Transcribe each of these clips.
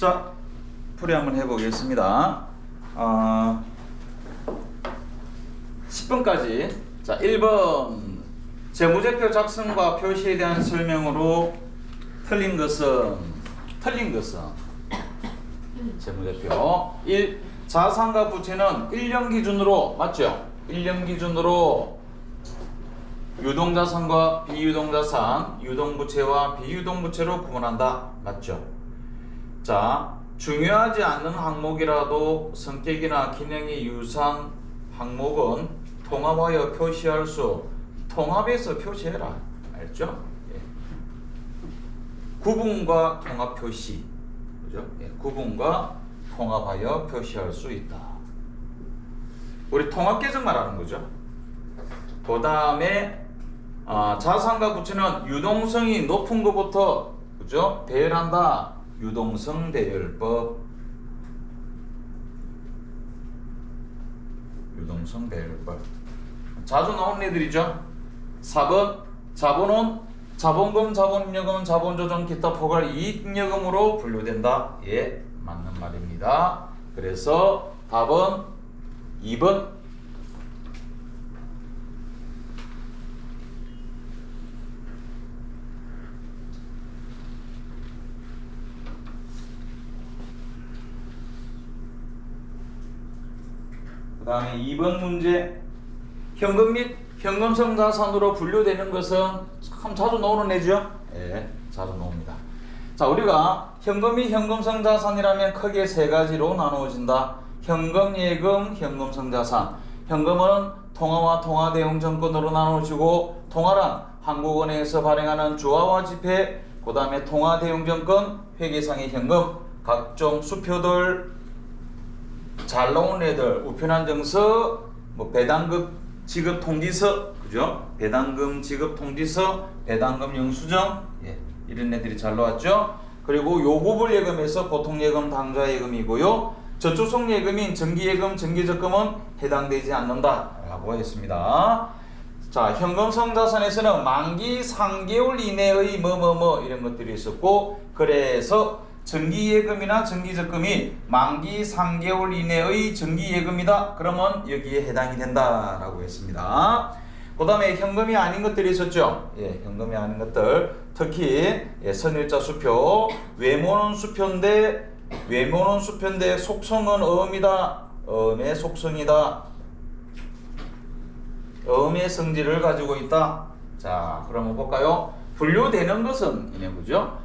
자, 풀이 한번 해보겠습니다. 10번까지. 자, 1번 재무제표 작성과 표시에 대한 설명으로 틀린 것은 재무제표 1. 자산과 부채는 1년 기준으로, 맞죠? 1년 기준으로 유동자산과 비유동자산, 유동부채와 비유동부채로 구분한다. 맞죠? 자, 중요하지 않는 항목이라도 성격이나 기능이 유사한 항목은 통합하여 표시할 수, 통합해서 표시해라. 알죠? 예. 구분과 통합 표시. 그죠? 예. 구분과 통합하여 표시할 수 있다. 우리 통합 계정 말하는 거죠. 그 다음에 자산과 부채는 유동성이 높은 것부터, 그죠? 배열한다. 유동성 배열법. 유동성 배열법. 자주 나오는 애들이죠. 4번 자본은 자본금, 자본임여금, 자본조정, 기타 포괄 이익잉여금으로 분류된다. 예, 맞는 말입니다. 그래서 답은 2번. 그 다음에 2번 문제. 현금 및 현금성 자산으로 분류되는 것은 참 자주 나오는 애죠. 예, 자주 나옵니다. 자, 우리가 현금 및 현금성 자산이라면 크게 세 가지로 나누어진다. 현금, 예금, 현금성 자산. 현금은 통화와 통화대용 정권으로 나누어지고, 통화란 한국은행에서 발행하는 주화와 지폐, 그 다음에 통화대용 정권, 회계상의 현금, 각종 수표들, 잘 나온 애들, 우편한 정서, 뭐 배당금 지급 통지서, 그죠? 배당금 지급 통지서, 배당금 영수증, 예, 이런 애들이 잘 나왔죠. 그리고 요구불 예금에서 보통 예금, 당좌 예금이고요. 저축성 예금인 정기예금, 정기적금은 해당되지 않는다라고 했습니다. 자, 현금성 자산에서는 만기 3개월 이내의 뭐뭐뭐 이런 것들이 있었고, 그래서 정기예금이나 정기적금이 만기 3개월 이내의 정기예금이다. 그러면 여기에 해당이 된다라고 했습니다. 그 다음에 현금이 아닌 것들이 있었죠. 예, 현금이 아닌 것들. 특히 선일자 수표, 외모는 수표인데 속성은 어음이다. 어음의 속성이다. 어음의 성질을 가지고 있다. 자, 그러면 볼까요? 분류되는 것은 이네, 그죠?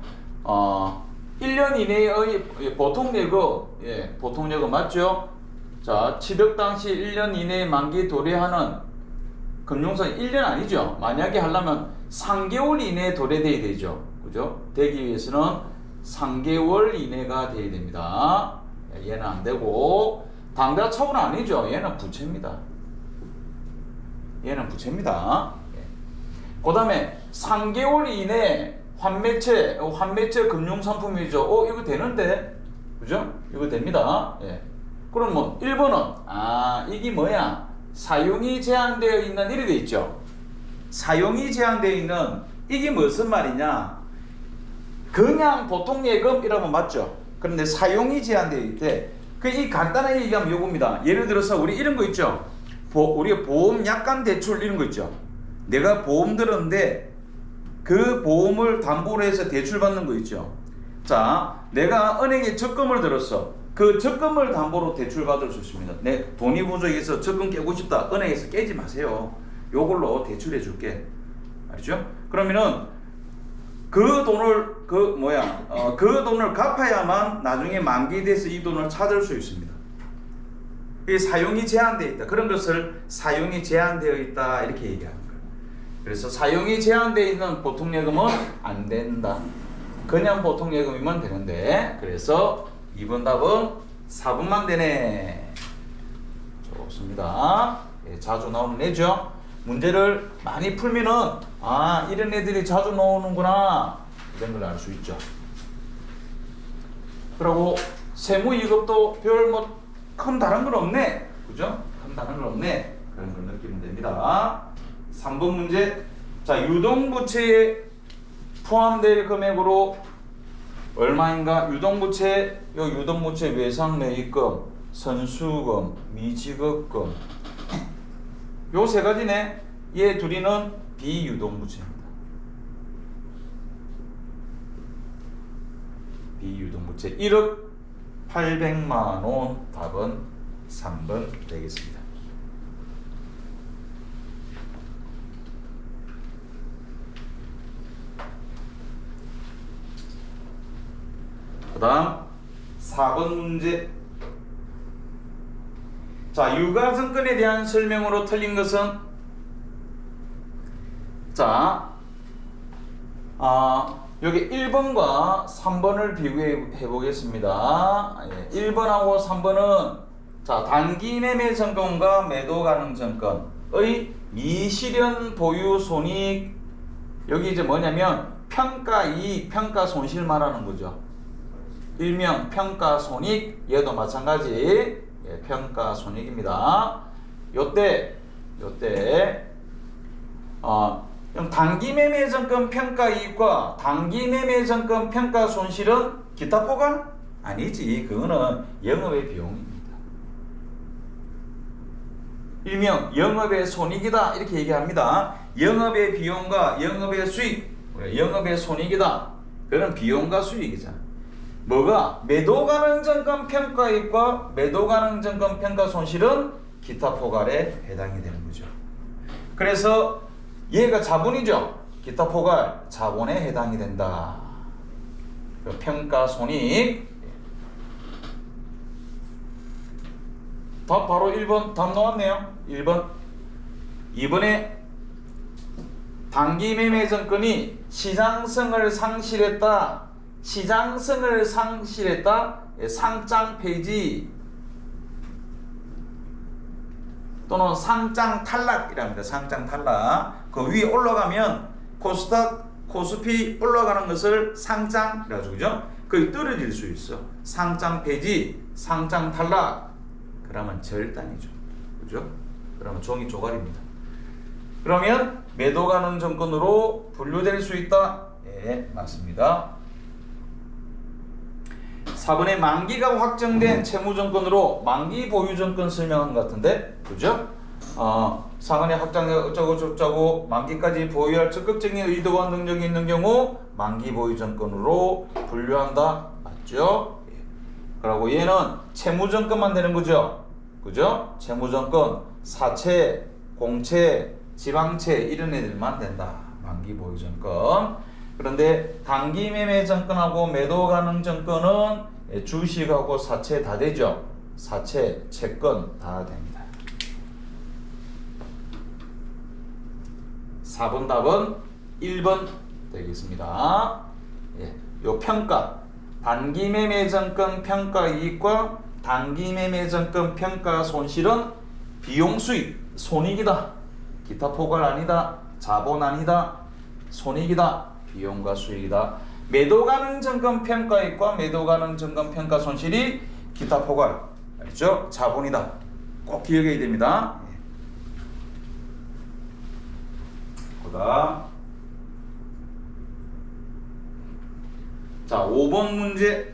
1년 이내의 보통예금, 예, 보통예금 맞죠? 자, 취득 당시 1년 이내에 만기 도래하는 금융성 1년 아니죠? 만약에 하려면 3개월 이내에 도래돼야 되죠. 그죠? 되기 위해서는 3개월 이내가 돼야 됩니다. 얘는 안 되고, 당좌 처분 아니죠? 얘는 부채입니다. 얘는 부채입니다. 예. 그 다음에 3개월 이내 환매채 금융상품이죠. 이거 되는데, 그죠? 이거 됩니다. 예. 그럼 뭐 1번은 이게 뭐야? 사용이 제한되어 있는 이래 돼 있죠. 사용이 제한되어 있는 이게 무슨 말이냐? 그냥 보통 예금이라면 맞죠. 그런데 사용이 제한되어 있대. 이 간단하게 얘기하면 요겁니다. 예를 들어서 우리 이런 거 있죠. 우리가 보험 약관 대출 이런 거 있죠. 내가 보험 들었는데 그 보험을 담보로 해서 대출 받는 거 있죠. 자, 내가 은행에 적금을 들었어. 그 적금을 담보로 대출 받을 수 있습니다. 내 돈이 부족해서 적금 깨고 싶다. 은행에서 깨지 마세요. 요걸로 대출해 줄게. 알죠? 그러면은 그 돈을 갚아야만 나중에 만기돼서 이 돈을 찾을 수 있습니다. 이 사용이 제한되어 있다. 그런 것을 사용이 제한되어 있다 이렇게 얘기하는 거예요. 그래서 사용이 제한되어 있는 보통예금은 안 된다. 그냥 보통예금이면 되는데, 그래서 2번 답은 4번만 되네. 좋습니다. 예, 자주 나오는 애죠. 문제를 많이 풀면은 이런 애들이 자주 나오는구나 이런 걸 알 수 있죠. 그리고 세무 2급도 별 큰 다른 건 없네. 그죠? 큰 다른 건 없네. 그런 걸 느끼면 됩니다. 3번 문제. 자, 유동부채에 포함될 금액으로 얼마인가? 유동부채, 요 유동부채 외상매입금, 선수금, 미지급금 요 세 가지네. 얘 둘이는 비유동부채입니다. 비유동부채 1억 800만 원. 답은 3번 되겠습니다. 그 다음 4번 문제. 자, 유가증권에 대한 설명으로 틀린 것은 자, 여기 1번과 3번을 비교해 보겠습니다. 1번하고 3번은 자, 단기 매매 증권과 매도 가능 증권의 미실현 보유 손익, 여기 이제 뭐냐면 평가 이익, 평가 손실 말하는 거죠. 일명 평가 손익, 얘도 마찬가지 평가 손익입니다. 요때 단기 매매 증권 평가 이익과 단기 매매 증권 평가 손실은 기타 포괄? 아니지. 그거는 영업의 비용입니다. 일명 영업의 손익이다 이렇게 얘기합니다. 영업의 비용과 영업의 수익, 영업의 손익이다. 그건 비용과 수익이잖아. 뭐가? 매도 가능 증권 평가이익과 매도 가능 증권 평가 손실은 기타 포괄에 해당이 되는 거죠. 그래서 얘가 자본이죠. 기타 포괄 자본에 해당이 된다. 평가 손익. 답 바로 1번 답 나왔네요. 1번. 이번에 단기 매매 증권이 시장성을 상실했다. 시장성을 상실했다. 상장 폐지 또는 상장 탈락이랍니다. 상장 탈락. 그 위에 올라가면 코스닥, 코스피 올라가는 것을 상장이라고 그죠? 거의 떨어질 수 있어. 상장 폐지, 상장 탈락. 그러면 절단이죠. 그죠? 그러면 종이 조각입니다. 그러면 매도 가능 증권으로 분류될 수 있다. 예, 맞습니다. 4번에 만기가 확정된 채무증권으로 만기 보유증권 설명한 것 같은데, 그죠? 상한의 확장 어쩌고 만기까지 보유할 적극적인 의도와 능력이 있는 경우 만기 보유증권으로 분류한다. 맞죠? 그리고 얘는 채무증권만 되는 거죠. 그죠? 채무증권, 사채, 공채, 지방채 이런 애들만 된다. 만기 보유증권. 그런데 단기 매매 증권하고 매도 가능 증권은 주식하고 사채 다 되죠. 사채, 채권 다 됩니다. 4번 답은 1번 되겠습니다. 예, 요 평가, 단기 매매 증권 평가 이익과 단기 매매 증권 평가 손실은 비용 수익, 손익이다. 기타 포괄 아니다. 자본 아니다. 손익이다. 비용과 수익이다. 매도 가능 증권 평가이익과 매도 가능 증권 평가 손실이 기타 포괄, 알죠? 자본이다. 꼭 기억해야 됩니다. 그다음 자, 5번 문제.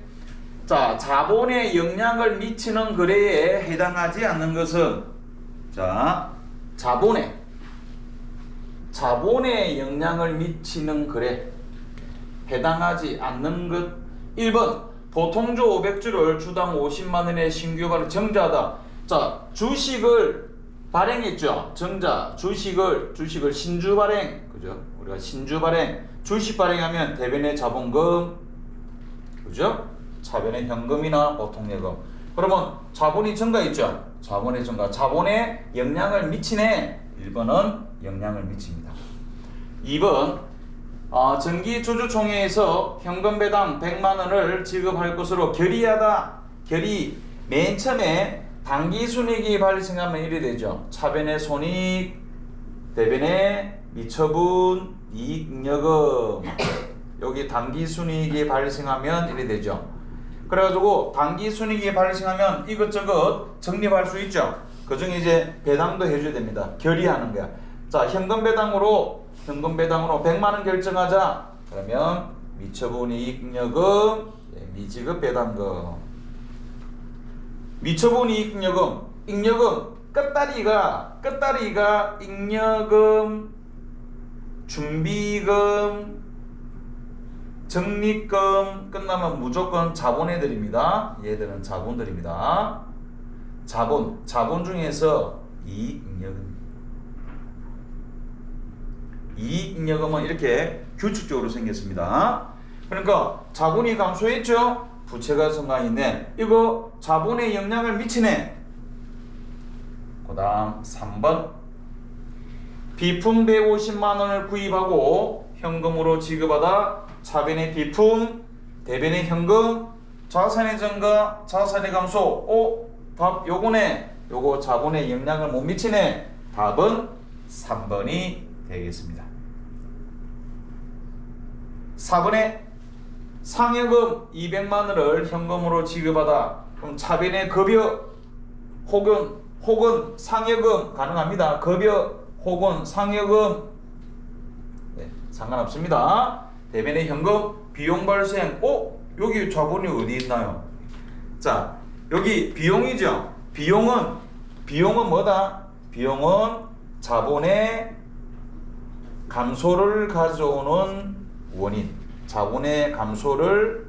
자, 자본에 영향을 미치는 거래에 해당하지 않는 것은 자, 자본에 영향을 미치는 거래 해당하지 않는 것. 1번 보통주 500주를 주당 50만원에 신규 발행 정자하다. 자, 주식을 발행했죠. 정자 주식을 신주 발행, 그죠? 우리가 신주 발행, 주식 발행하면 대변의 자본금, 그죠? 차변의 현금이나 보통예금. 그러면 자본이 증가했죠. 자본의 증가, 자본에 영향을 미치네. 1번은 영향을 미칩니다. 2번 정기주주총회에서 현금 배당 100만원을 지급할 것으로 결의하다. 결의, 맨 처음에 당기순이익이 발생하면 이래 되죠. 차변의 손익, 대변의 미처분, 이익잉여금. 여기 당기순이익이 발생하면 이래 되죠. 그래가지고 당기순이익이 발생하면 이것저것 적립할 수 있죠. 그 중에 이제 배당도 해줘야 됩니다. 결의하는 거야. 자, 현금 배당으로 100만원 결정하자. 그러면 미처분 이익잉여금, 미지급 배당금. 미처분 이익잉여금, 잉여금 끝다리가 잉여금, 준비금, 적립금 끝나면 무조건 자본애들입니다. 얘들은 자본들입니다. 자본 중에서 이익잉여금. 이익잉여금은 이렇게 규칙적으로 생겼습니다. 그러니까 자본이 감소했죠? 부채가 증가했네. 이거 자본에 영향을 미치네. 그 다음 3번. 비품 150만 원을 구입하고 현금으로 지급하다 차변의 비품, 대변의 현금, 자산의 증가, 자산의 감소. 답 요거네. 요거 자본에 영향을 못 미치네. 답은 3번이 되겠습니다. 4번에 상여금 200만 원을 현금으로 지급하다. 그럼 차변의 급여 혹은 상여금 가능합니다. 급여 혹은 상여금 상관없습니다. 대변의 현금 비용 발생. 여기 자본이 어디 있나요? 자, 여기 비용이죠. 비용은 뭐다? 비용은 자본의 감소를 가져오는 원인. 자본의 감소를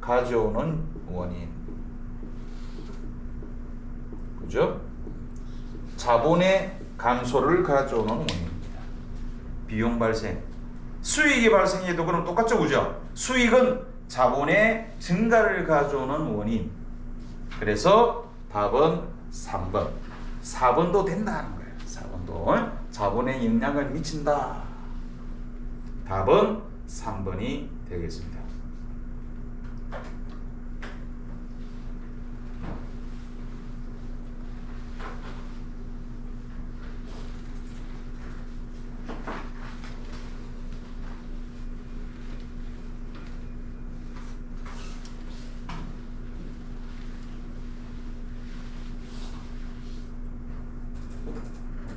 가져오는 원인. 그죠? 자본의 감소를 가져오는 원인입니다. 비용 발생. 수익이 발생해도 그럼 똑같죠, 그죠? 수익은 자본의 증가를 가져오는 원인. 그래서 답은 3번. 4번도 된다는 거예요. 4번도 자본에 영향을 미친다. 답은 3번이 되겠습니다.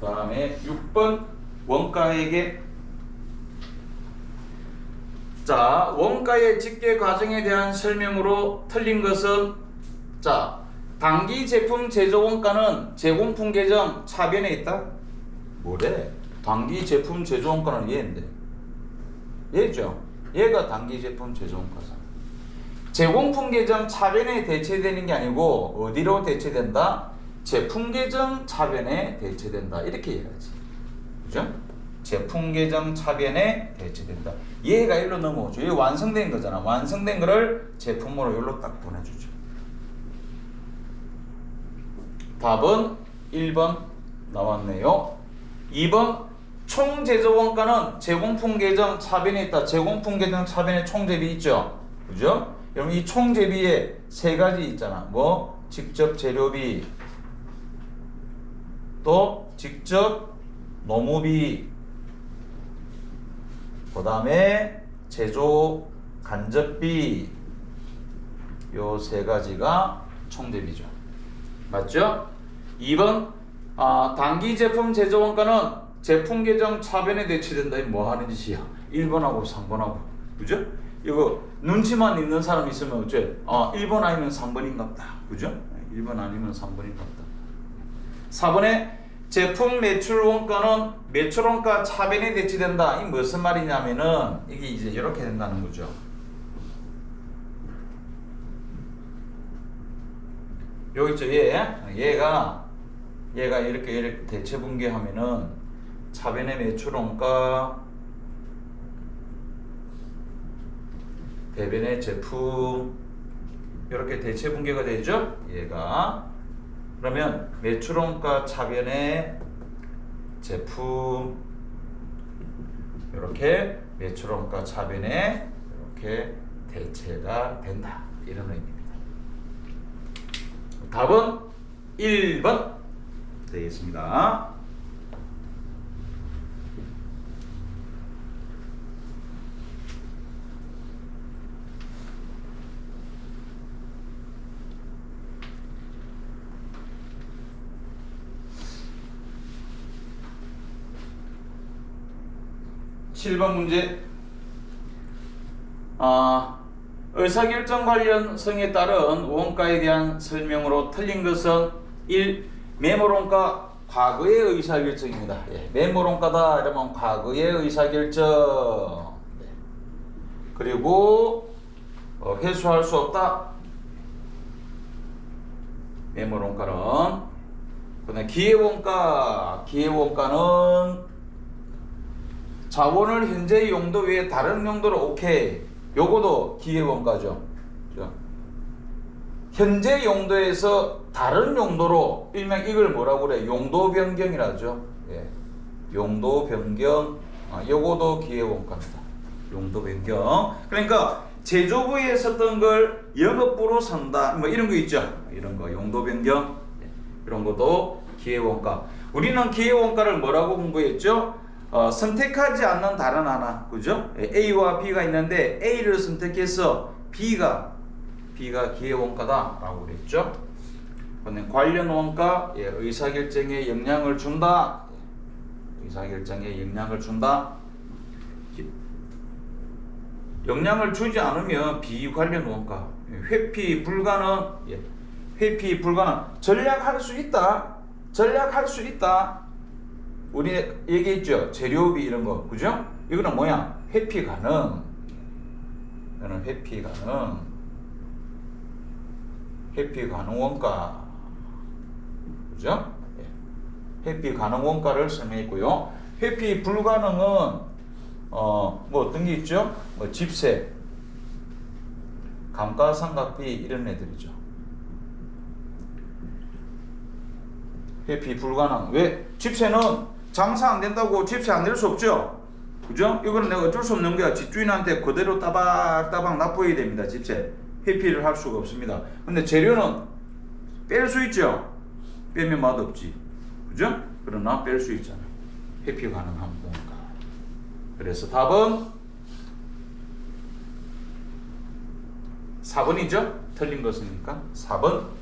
그 다음에 6번 원가액의 자, 원가의 집계 과정에 대한 설명으로 틀린 것은 자, 당기 제품 제조 원가는 제공품 계정 차변에 있다. 뭐래? 당기 제품 제조 원가는 얘인데. 얘죠. 얘가 당기 제품 제조 원가잖아. 제공품 계정 차변에 대체되는 게 아니고 어디로 대체된다? 제품 계정 차변에 대체된다. 이렇게 해야지. 그죠? 제품 계정 차변에 대체된다. 얘가 일로 넘어오죠. 얘 완성된 거잖아. 완성된 거를 제품으로 일로 딱 보내주죠. 답은 1번 나왔네요. 2번 총 제조 원가는 제공품 계정 차변에 있다. 제공품 계정 차변에 총재비 있죠. 그죠? 여러분 이 총재비에 세 가지 있잖아. 뭐 직접 재료비, 또 직접 노무비, 그 다음에 제조 간접비, 요 세 가지가 총재비죠. 맞죠? 2번 단기 제품 제조 원가는 제품 계정 차변에 대체된다. 뭐 하는 짓이야? 1번하고 3번하고. 그죠? 이거 눈치만 있는 사람 있으면 어째? 1번 아니면 3번인갑다. 그죠? 1번 아니면 3번인갑다. 4번에 제품 매출 원가는 매출 원가 차변에 대체된다. 이 무슨 말이냐면은 이게 이제 이렇게 된다는 거죠. 여기 있죠. 얘가 이렇게 대체 분계하면은 차변의 매출 원가, 대변의 제품 이렇게 대체 분계가 되죠. 얘가 그러면 매출원가 차변의 제품 이렇게 매출원가 차변에 이렇게 대체가 된다. 이런 의미입니다. 답은 1번 되겠습니다. (7번) 문제 의사결정 관련성에 따른 원가에 대한 설명으로 틀린 것은 1. 메모론가 과거의 의사결정입니다. 예, 메모론가다 이러면 과거의 의사결정. 네. 그리고 회수할 수 없다. 메모론가는. 그다음에 기회원가. 기회원가는 자원을 현재 용도 외에 다른 용도로 오케이. 요거도 기회원가죠. 현재 용도에서 다른 용도로 일명 이걸 뭐라고 그래? 용도 변경이라죠. 예. 용도 변경. 요거도 기회원가입니다. 용도 변경. 그러니까 제조부에 썼던 걸 영업부로 산다. 뭐 이런 거 있죠. 이런 거 용도 변경. 이런 것도 기회원가. 우리는 기회원가를 뭐라고 공부했죠? 선택하지 않는 다른 하나, 그죠? A와 B가 있는데 A를 선택해서 B가 기회원가다라고 그랬죠. 그다음에 관련 원가, 예, 의사결정에 영향을 준다. 의사결정에 영향을 준다. 영향을 주지 않으면 비관련 원가, 회피 불가능. 예, 회피 불가능. 전략할 수 있다. 전략할 수 있다. 우리 얘기했죠. 재료비 이런 거, 그죠? 이거는 뭐야? 회피 가능. 이거는 회피 가능. 회피 가능 원가, 그죠? 회피 가능 원가를 설명했고요. 회피 불가능은 뭐 어떤 게 있죠? 뭐 집세, 감가상각비 이런 애들이죠. 회피 불가능. 왜? 집세는 장사 안 된다고 집세 안 낼 수 없죠. 그죠? 이거는 내가 어쩔 수 없는 거야. 집주인한테 그대로 따박따박 납부해야 됩니다. 집세. 회피를 할 수가 없습니다. 근데 재료는 뺄 수 있죠. 빼면 맛없지. 그죠? 그러나 뺄 수 있잖아요. 회피 가능한 뭔가. 그래서 답은 4번이죠? 틀린 것이니까 4번.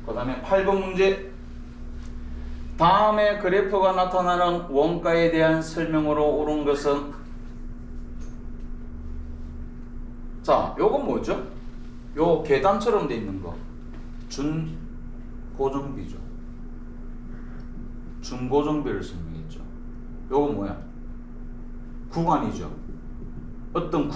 그 다음에 8번 문제. 다음에 그래프가 나타나는 원가에 대한 설명으로 옳은 것은? 자, 요건 뭐죠? 요 계단처럼 돼 있는 거 준고정비죠. 준고정비를 설명했죠. 요건 뭐야? 구간이죠. 어떤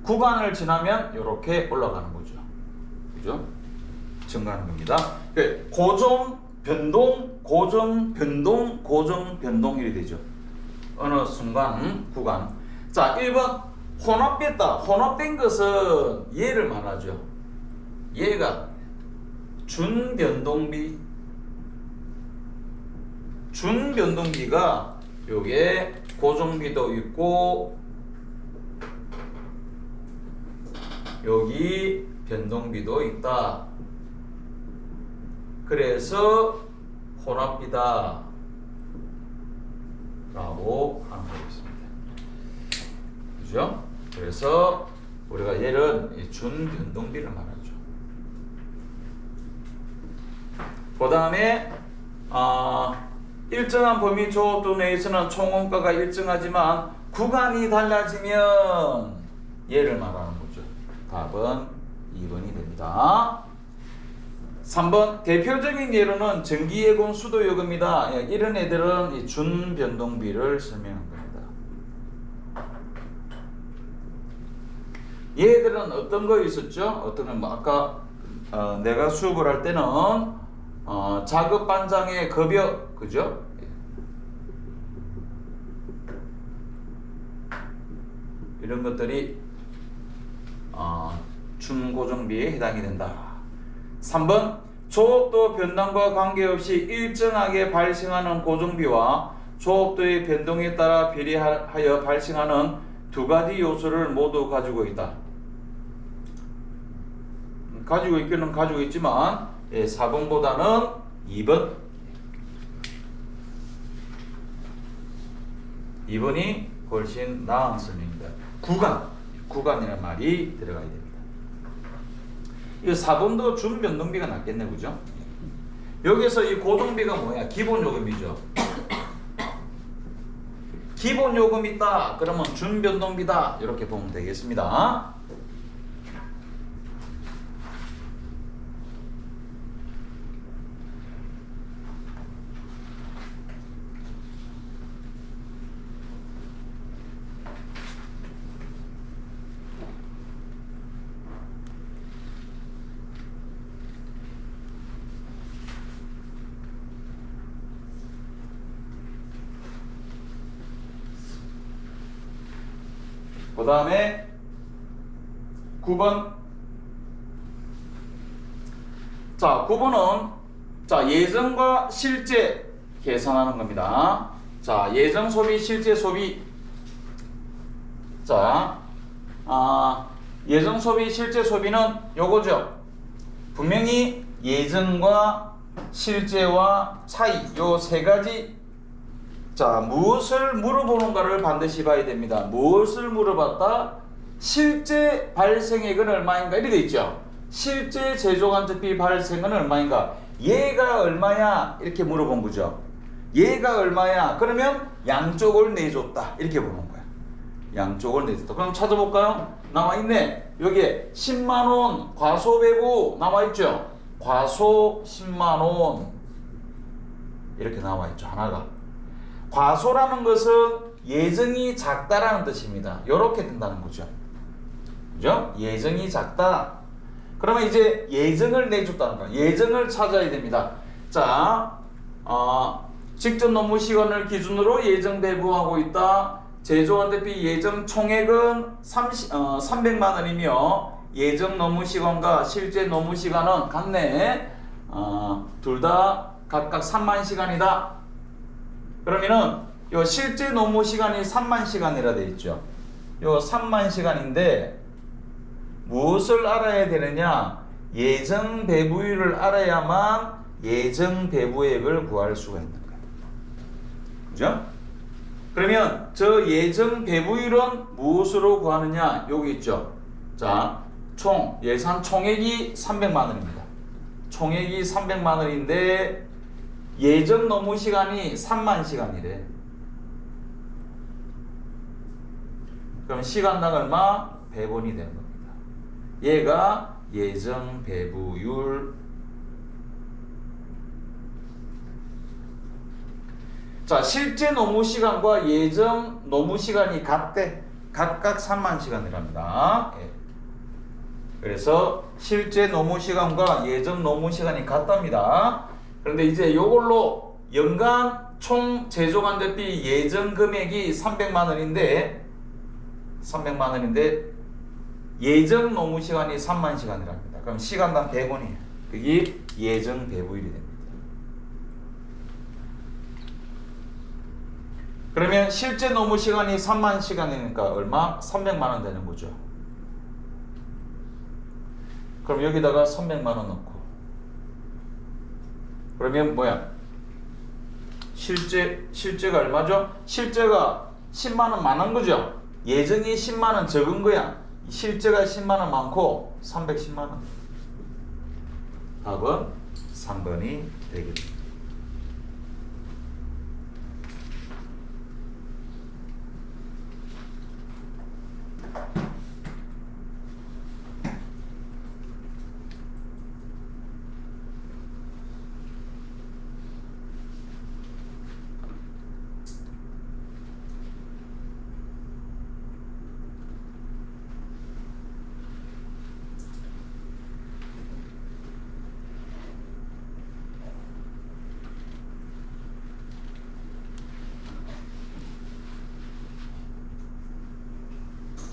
구간을 지나면 이렇게 올라가는 거죠. 그죠? 증가하는 겁니다. 고정, 변동, 고정, 변동, 고정, 변동이 되죠. 어느 순간 구간. 자, 1번 혼합됐다. 혼합된 것은 얘를 말하죠. 얘가 준변동비. 준변동비가 요게 고정비도 있고 여기 변동비도 있다. 그래서 혼합비다 라고 하는 거겠습니다. 그죠? 그래서 우리가 얘는 준변동비를 말하죠. 그 다음에 일정한 범위 조업도 내에서는 총원가가 일정하지만 구간이 달라지면 얘를 말하는 거죠. 답은 2번이 됩니다. 3번 대표적인 예로는 전기예금 수도요금이다. 이런 애들은 준변동비를 설명한 겁니다. 얘들은 어떤 거 있었죠? 어떤 건 뭐 아까 내가 수업을 할 때는 자급 반장의 급여, 그죠? 이런 것들이 준고정비에 해당이 된다. 3번 조업도 변동과 관계없이 일정하게 발생하는 고정비와 조업도의 변동에 따라 비례하여 발생하는 두 가지 요소를 모두 가지고 있다. 가지고 있기는 가지고 있지만 4번보다는 2번. 2번이 훨씬 나은 설명입니다. 구간이라는 말이 들어가야 됩니다. 이 4번도 준변동비가 낫겠네, 그죠? 여기서 이 고동비가 뭐야? 기본요금이죠. 기본요금 있다 그러면 준변동비다 이렇게 보면 되겠습니다. 그 다음에 9번. 자, 9번은 자, 예정과 실제 계산하는 겁니다. 자, 예정 소비, 실제 소비. 자, 예정 소비, 실제 소비는 요거죠. 분명히 예정과 실제와 차이, 요 세 가지. 자, 무엇을 물어보는가를 반드시 봐야 됩니다. 무엇을 물어봤다? 실제 발생액은 얼마인가? 이렇게 돼 있죠. 실제 제조간접비 발생은 얼마인가? 얘가 얼마야? 이렇게 물어본 거죠. 얘가 얼마야? 그러면 양쪽을 내줬다. 이렇게 보는 거야. 양쪽을 내줬다. 그럼 찾아볼까요? 나와있네. 여기에 10만원 과소배부 나와있죠. 과소 10만원 이렇게 나와있죠. 하나가. 과소라는 것은 예정이 작다라는 뜻입니다. 이렇게 된다는 거죠. 그죠? 예정이 작다. 그러면 이제 예정을 내줬다는 거야. 예정을 찾아야 됩니다. 자, 직접 업무 시간을 기준으로 예정 배부하고 있다. 제조원대비 예정 총액은 300만 원이며 예정 업무 시간과 실제 업무 시간은 같네. 둘 다 각각 3만 시간이다. 그러면은 요 실제 업무 시간이 3만 시간이라 돼 있죠. 요 3만 시간인데 무엇을 알아야 되느냐? 예정 배부율을 알아야만 예정 배부액을 구할 수가 있는 거예요. 그죠? 그러면 저 예정 배부율은 무엇으로 구하느냐? 여기 있죠. 자, 예산 총액이 300만 원입니다. 총액이 300만 원인데 예정 업무 시간이 3만 시간이래. 그럼 시간당 얼마? 100원이 되는 겁니다. 얘가 예정 배부율. 자, 실제 업무 시간과 예정 업무 시간이 같대. 각각 3만 시간이랍니다. 예. 그래서 실제 업무 시간과 예정 업무 시간이 같답니다. 그런데 이제 요걸로 연간 총 제조간접비 예정 금액이 300만 원인데 예정 업무 시간이 3만 시간이랍니다. 그럼 시간당 100원이에요. 그게 예정 배부율이 됩니다. 그러면 실제 업무 시간이 3만 시간이니까 얼마? 300만 원 되는 거죠. 그럼 여기다가 300만 원 넣고 그러면 뭐야? 실제가 얼마죠? 실제가 10만 원 많은 거죠. 예정이 10만 원 적은 거야. 실제가 10만 원 많고 310만 원. 답은 3번이 되겠습니다.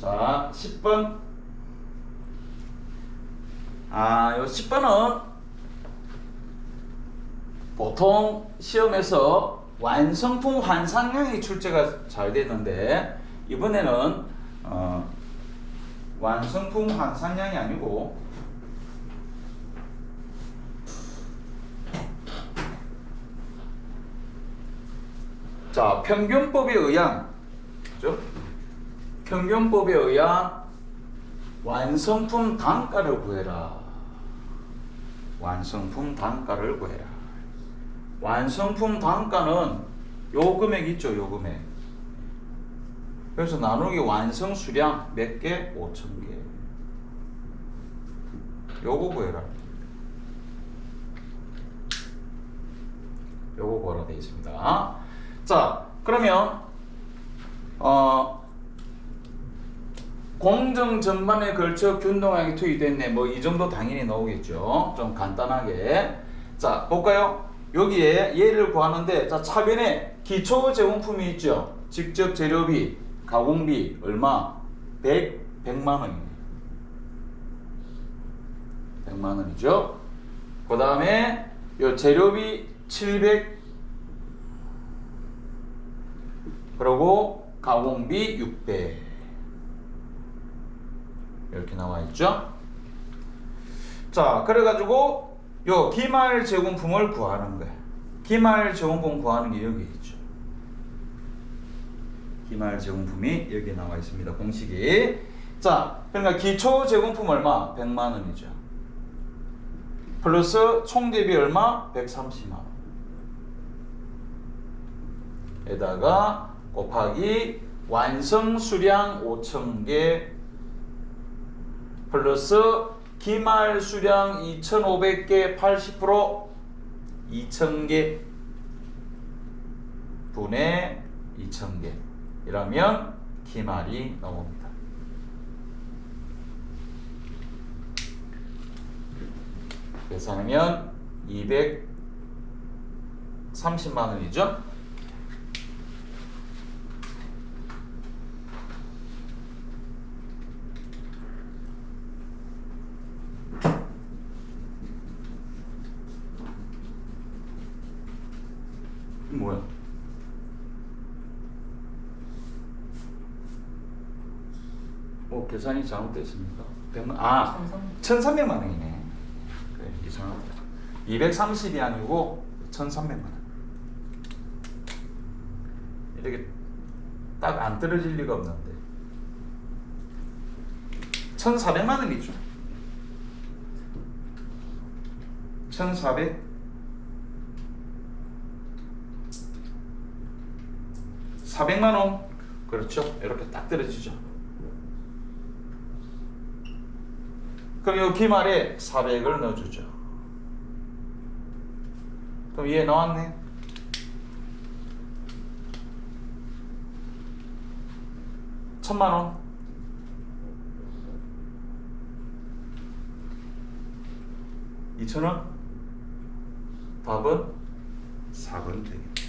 자, 10번. 요 10번은 보통 시험에서 완성품 환산량이 출제가 잘 되는데 이번에는 완성품 환산량이 아니고 자, 평균법에 의한 평균법에 의한 완성품 단가를 구해라. 완성품 단가를 구해라. 완성품 단가는 요 금액 있죠, 요 금액. 그래서 나누기 완성 수량 몇 개? 5,000개. 요거 구해라. 요거 구하라 되어 있습니다. 자, 그러면 공정 전반에 걸쳐 균등하게 투입됐네. 뭐 이 정도 당연히 나오겠죠. 좀 간단하게. 자, 볼까요? 여기에 얘를 구하는데, 자, 차변에 기초 제공품이 있죠. 직접 재료비, 가공비 얼마? 100만 원입니다. 100만 원이죠. 그 다음에 요 재료비 700, 그리고 가공비 600 이렇게 나와 있죠. 자, 그래가지고 요 기말 제공품을 구하는 거야. 기말 제공품 구하는 게 여기 있죠. 기말 제공품이 여기 나와 있습니다. 공식이. 자, 그러니까 기초 제공품 얼마? 100만 원이죠. 플러스 총대비 얼마? 130만 원. 에다가 곱하기 완성 수량 5,000개 플러스 기말 수량 2,500개 80% 2,000개 분의 2,000개 이러면 기말이 나옵니다. 계산하면 230만 원이죠. 뭐야? 계산이 잘못됐습니까? 100만, 1,300만 원이네. 그래, 이상하다. 230이 아니고 1,300만 원. 이렇게 딱 안 떨어질 리가 없는데. 1,400만 원이죠. 1,400 400만 원. 그렇죠. 이렇게 딱 떨어지죠. 그럼 이 기말에 400을 넣어주죠. 그럼 얘 나왔네. 1,000만 원. 2,000원. 답은 4번 되겠다.